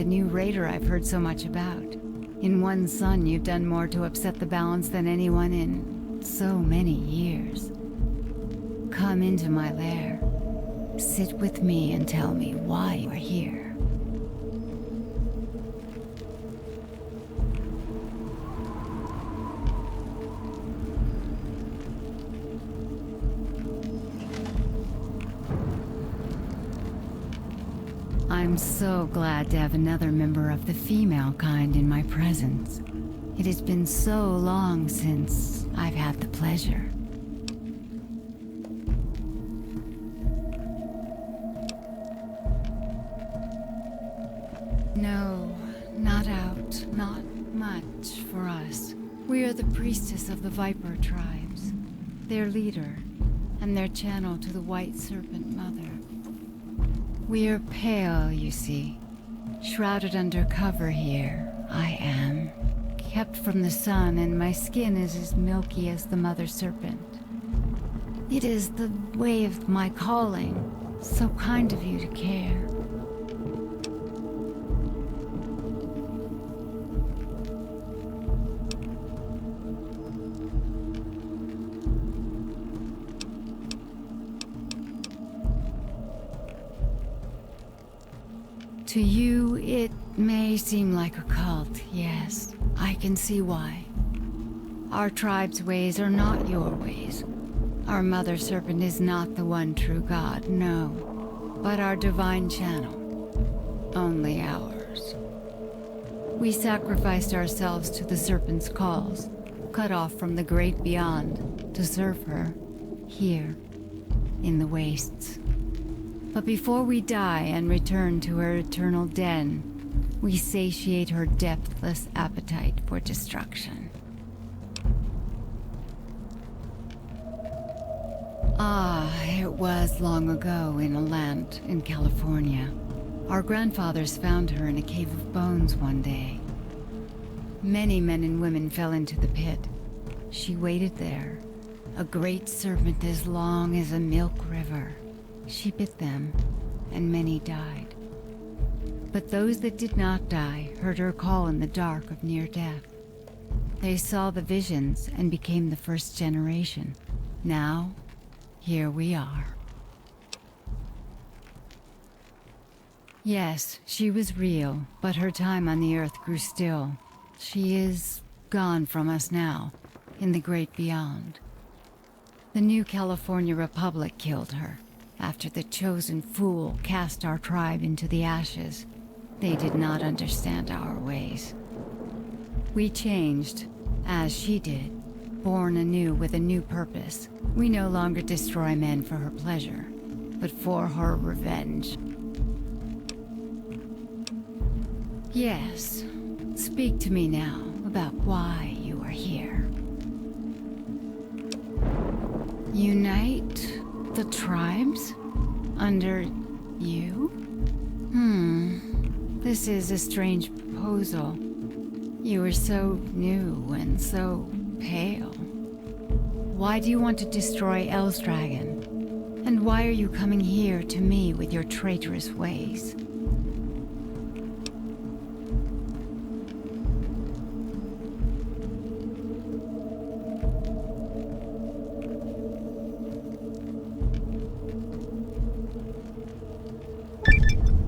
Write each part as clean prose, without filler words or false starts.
new raider I've heard so much about. In one sun, you've done more to upset the balance than anyone in so many years. Come into my lair. Sit with me and tell me why you are here. I'm so glad to have another member of the female kind in my presence. It has been so long since I've had the pleasure. No, not out, not much for us. We are the priestess of the Viper tribes, their leader, and their channel to the White Serpent Mother. We are pale, you see. Shrouded under cover here, I am. Kept from the sun, and my skin is as milky as the Mother Serpent. It is the way of my calling. So kind of you to care. To you, it may seem like a cult, yes. I can see why. Our tribe's ways are not your ways. Our Mother Serpent is not the one true God, no. But our divine channel. Only ours. We sacrificed ourselves to the Serpent's calls, cut off from the great beyond, to serve her, here, in the wastes. But before we die and return to her eternal den, we satiate her depthless appetite for destruction. Ah, it was long ago in a land in California. Our grandfathers found her in a cave of bones one day. Many men and women fell into the pit. She waited there, a great serpent as long as a milk river. She bit them, and many died. But those that did not die heard her call in the dark of near death. They saw the visions and became the first generation. Now, here we are. Yes, she was real, but her time on the Earth grew still. She is gone from us now, in the great beyond. The new California Republic killed her. After the chosen fool cast our tribe into the ashes, they did not understand our ways. We changed, as she did, born anew with a new purpose. We no longer destroy men for her pleasure, but for her revenge. Yes, speak to me now about why you are here. Unite the tribes? Under you? This is a strange proposal. You are so new and so pale. Why do you want to destroy Eldragon? And why are you coming here to me with your traitorous ways?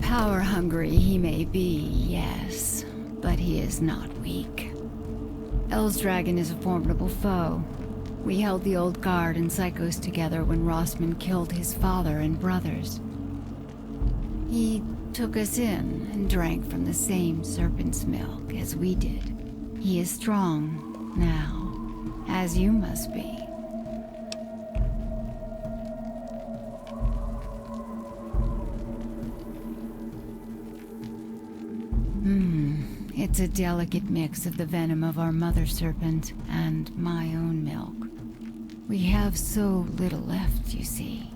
Power-hungry he may be, yes, but he is not weak. Eldragon is a formidable foe. We held the old guard and psychos together when Rossman killed his father and brothers. He took us in and drank from the same serpent's milk as we did. He is strong now, as you must be. It's a delicate mix of the venom of our mother serpent and my own milk. We have so little left, you see.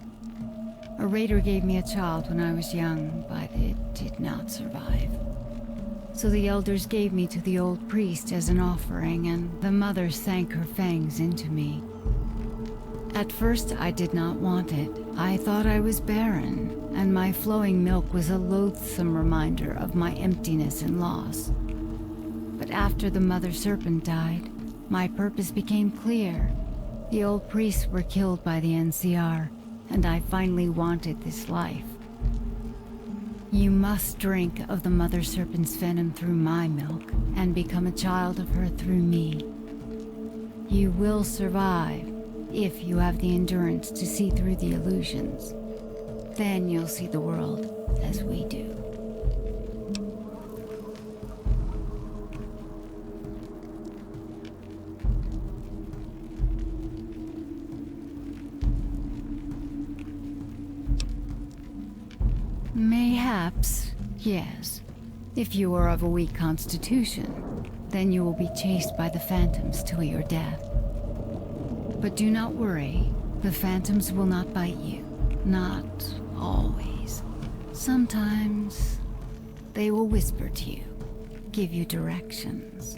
A raider gave me a child when I was young, but it did not survive. So the elders gave me to the old priest as an offering, and the mother sank her fangs into me. At first, I did not want it. I thought I was barren, and my flowing milk was a loathsome reminder of my emptiness and loss. But after the Mother Serpent died, my purpose became clear. The old priests were killed by the NCR, and I finally wanted this life. You must drink of the Mother Serpent's venom through my milk, and become a child of her through me. You will survive, if you have the endurance to see through the illusions. Then you'll see the world as we do. Mayhaps, yes. If you are of a weak constitution, then you will be chased by the phantoms till your death. But do not worry, the phantoms will not bite you. Not always. Sometimes they will whisper to you, give you directions.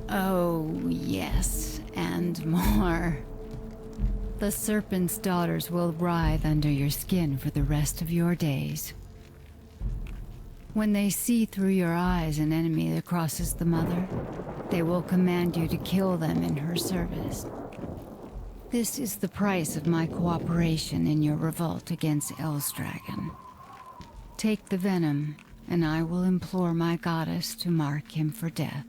Oh, yes, and more. The Serpent's daughters will writhe under your skin for the rest of your days. When they see through your eyes an enemy that crosses the Mother, they will command you to kill them in her service. This is the price of my cooperation in your revolt against Eldragon. Take the venom, and I will implore my goddess to mark him for death.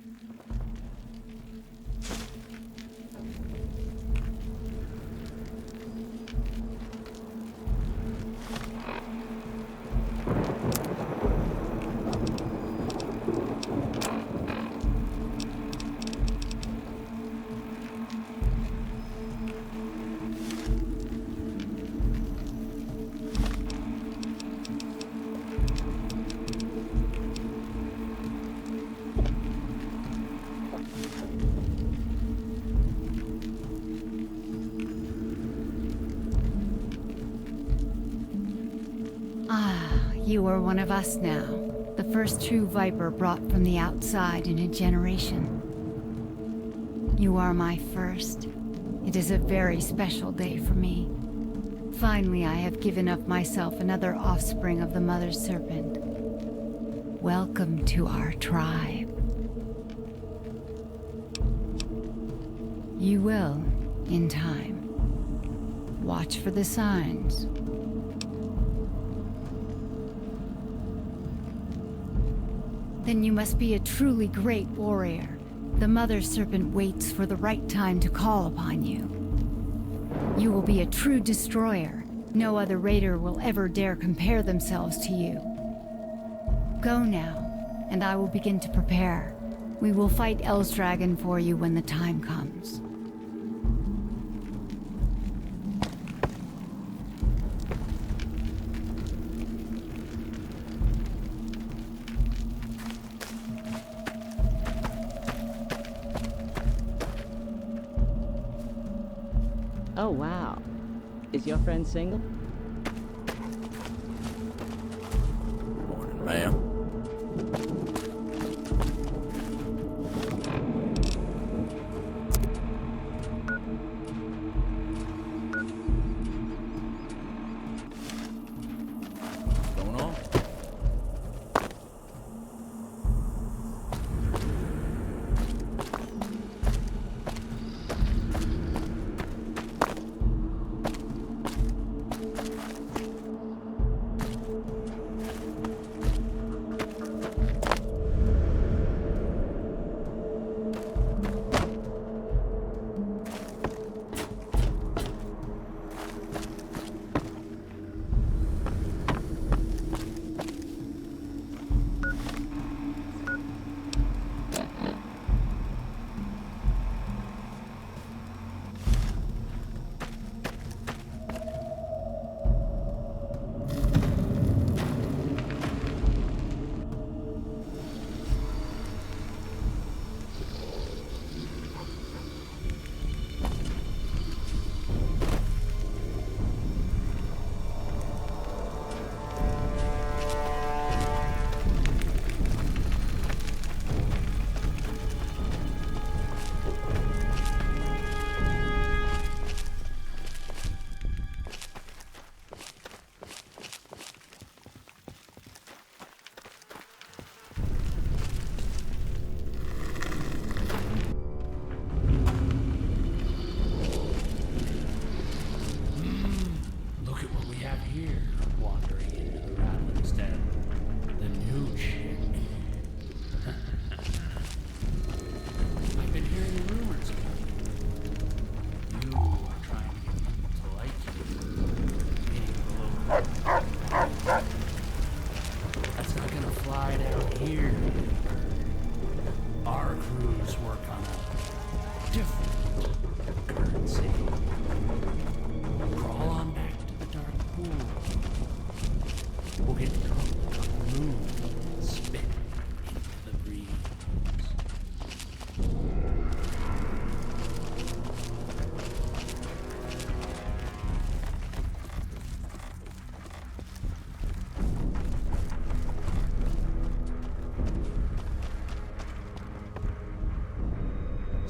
You are one of us now, the first true Viper brought from the outside in a generation. You are my first. It is a very special day for me. Finally, I have given up myself another offspring of the Mother Serpent. Welcome to our tribe. You will, in time. Watch for the signs. Then you must be a truly great warrior. The Mother Serpent waits for the right time to call upon you. You will be a true destroyer. No other raider will ever dare compare themselves to you. Go now, and I will begin to prepare. We will fight Eldragon for you when the time comes. Oh, wow. Is your friend single? Morning, ma'am. What's going on?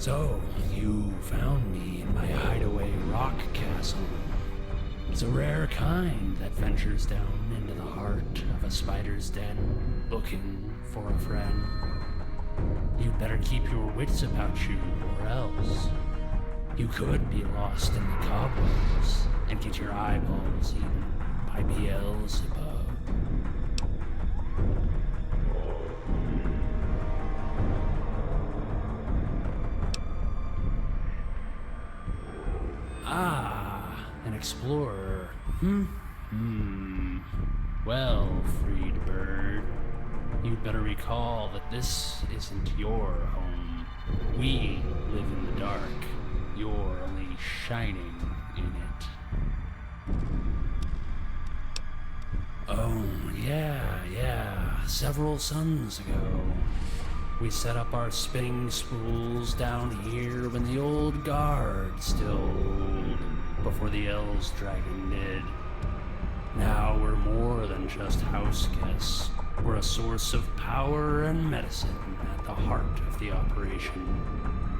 So, you found me in my hideaway rock castle. It's a rare kind that ventures down into the heart of a spider's den, looking for a friend. You'd better keep your wits about you, or else you could be lost in the cobwebs and get your eyeballs eaten by Beelzebub. Ah, an explorer. Well, freed bird, you'd better recall that this isn't your home. We live in the dark. You're only shining in it. Oh, yeah. Several suns ago, we set up our spinning spools down here when the old guard still ruled, before the Elves Dragon did. Now we're more than just house guests. We're a source of power and medicine at the heart of the operation.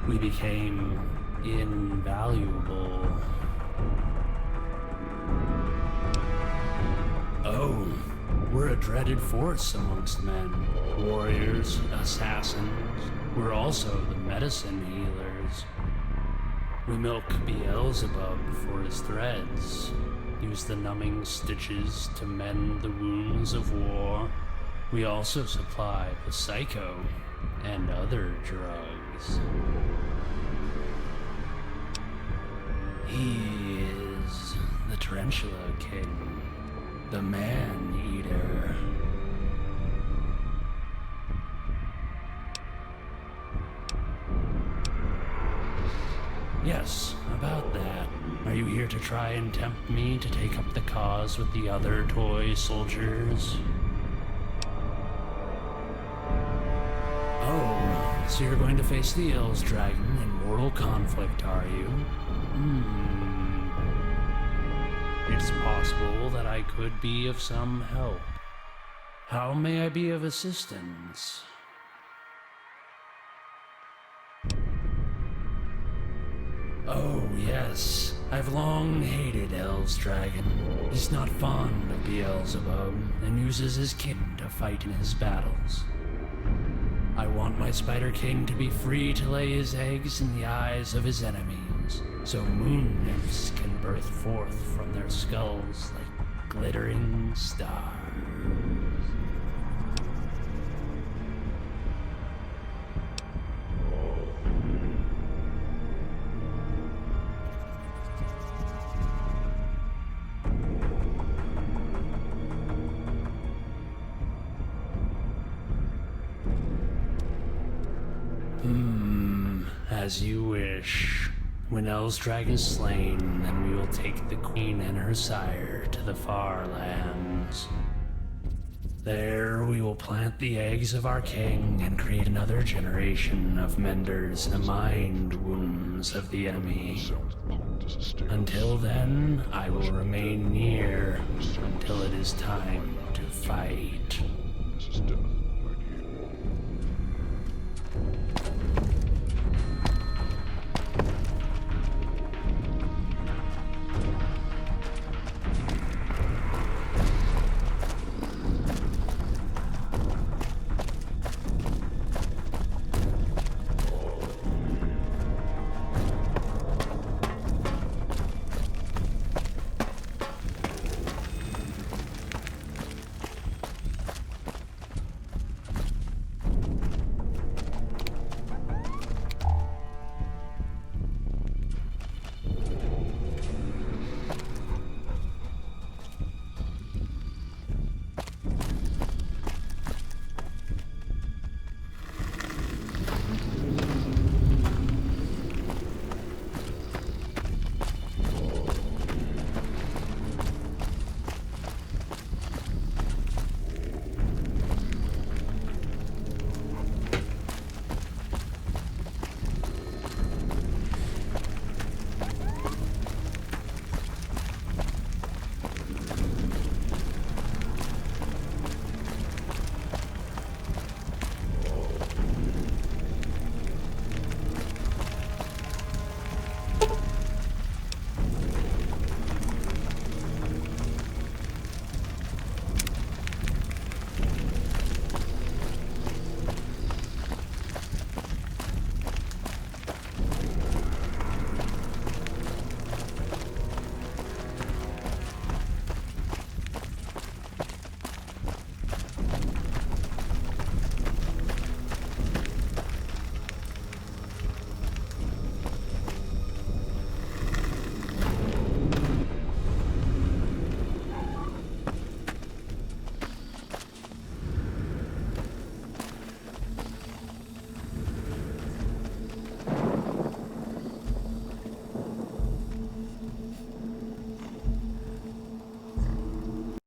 We became invaluable. Oh, we're a dreaded force amongst men. Warriors, assassins. We're also the medicine healers. We milk Beelzebub for his threads. Use the numbing stitches to mend the wounds of war. We also supply the psycho and other drugs. He is the Tarantula King, the Man-Eater. Yes, about that. Are you here to try and tempt me to take up the cause with the other toy soldiers? Oh, so you're going to face the Elves Dragon in mortal conflict, are you? It's possible that I could be of some help. How may I be of assistance? Oh, yes. I've long hated Elves Dragon. He's not fond of Beelzebub and uses his kin to fight in his battles. I want my Spider King to be free to lay his eggs in the eyes of his enemies, so moon nymphs can birth forth from their skulls like glittering stars. As you wish. When Elves Dragon is slain, then we will take the queen and her sire to the far lands. There we will plant the eggs of our king and create another generation of menders in the mind wounds of the enemy. Until then, I will remain near until it is time to fight.